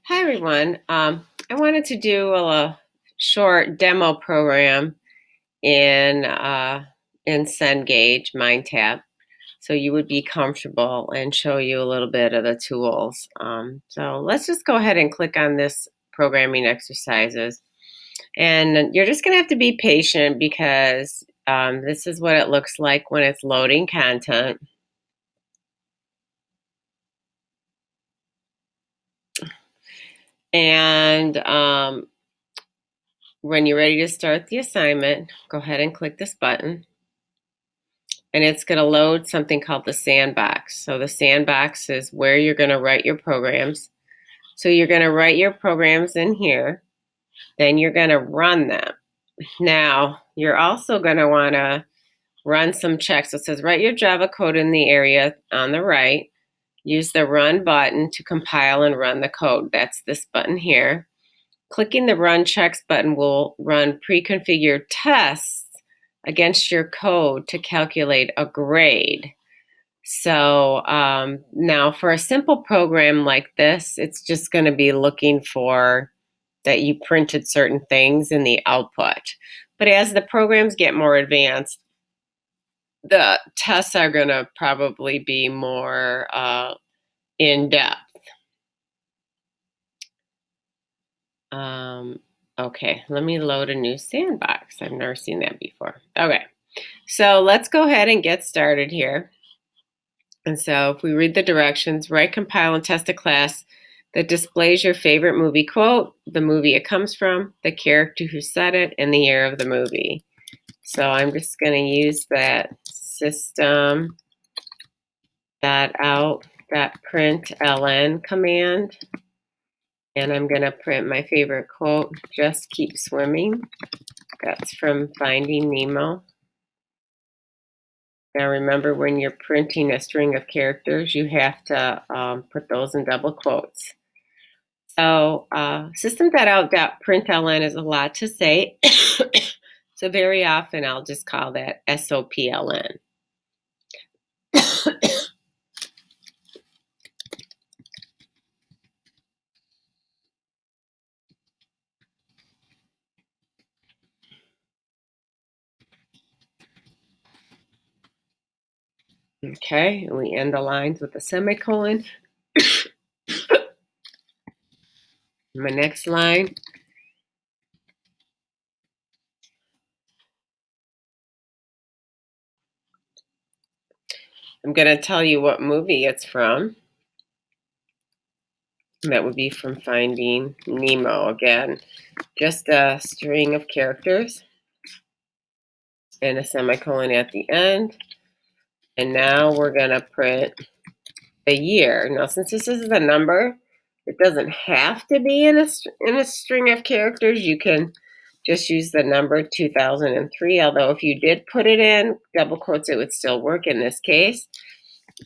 Hi everyone. I wanted to do a short demo program in Cengage MindTap, so you would be comfortable and show you a little bit of the tools. So let's just go ahead and click on this programming exercises, and you're just going to have to be patient because this is what it looks like when it's loading content. And when you're ready to start the assignment, go ahead and click this button. And it's going to load something called the sandbox. So the sandbox is where you're going to write your programs. So you're going to write your programs in here. Then you're going to run them. Now, you're also going to want to run some checks. So it says write your Java code in the area on the right. Use the run button to compile and run the code. That's this button here. Clicking the Run Checks button will run pre-configured tests against your code to calculate a grade. So now for a simple program like this, it's just going to be looking for that you printed certain things in the output. But as the programs get more advanced, the tests are going to probably be more in-depth. Okay, let me load a new sandbox. I've never seen that before. Okay, so let's go ahead and get started here. And so if we read the directions, write, compile, and test a class that displays your favorite movie quote, the movie it comes from, the character who said it, and the year of the movie. So I'm just going to use that system.out.println command. And I'm going to print my favorite quote, just keep swimming. That's from Finding Nemo. Now remember, when you're printing a string of characters, you have to put those in double quotes. So system.out.println is a lot to say. So very often I'll just call that SOPLN. Okay, and we end the lines with a semicolon. My next line. I'm going to tell you what movie it's from. That would be from Finding Nemo again. Just a string of characters and a semicolon at the end. And now we're going to print the year. Now, since this is a number, it doesn't have to be in a string of characters. You can just use the number 2003, although if you did put it in double quotes, it would still work in this case.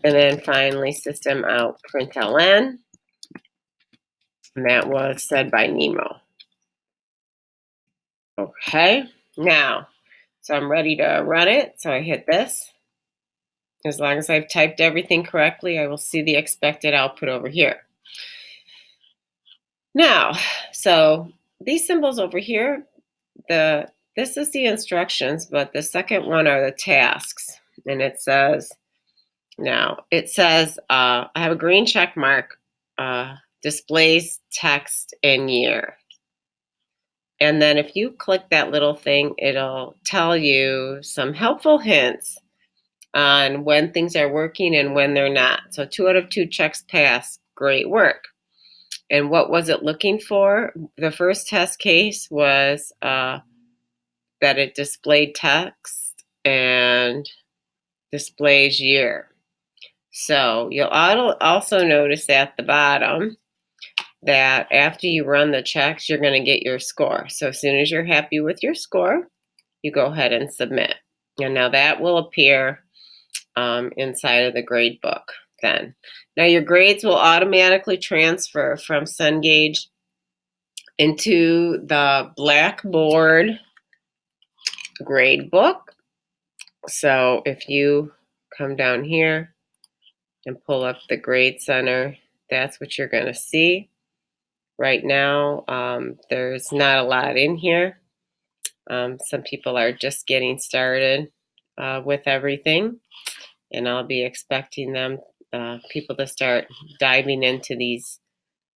And then finally, system out println. And that was said by Nemo. Okay, now, so I'm ready to run it. So I hit this. As long as I've typed everything correctly, I will see the expected output over here. Now, so these symbols over here, this is the instructions, but the second one are the tasks. And it says, I have a green check mark, displays text and year. And then if you click that little thing, it'll tell you some helpful hints on when things are working and when they're not. So 2 out of 2 checks pass, great work. And what was it looking for? The first test case was that it displayed text and displays year. So you'll also notice at the bottom that after you run the checks, you're going to get your score. So as soon as you're happy with your score, you go ahead and submit. And now that will appear inside of the grade book then. Now your grades will automatically transfer from Cengage into the Blackboard grade book. So if you come down here and pull up the Grade Center, that's what you're going to see. Right now, there's not a lot in here. Some people are just getting started with everything, and I'll be expecting people to start diving into these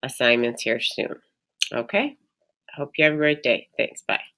assignments here soon. Okay? I hope you have a great day. Thanks. Bye.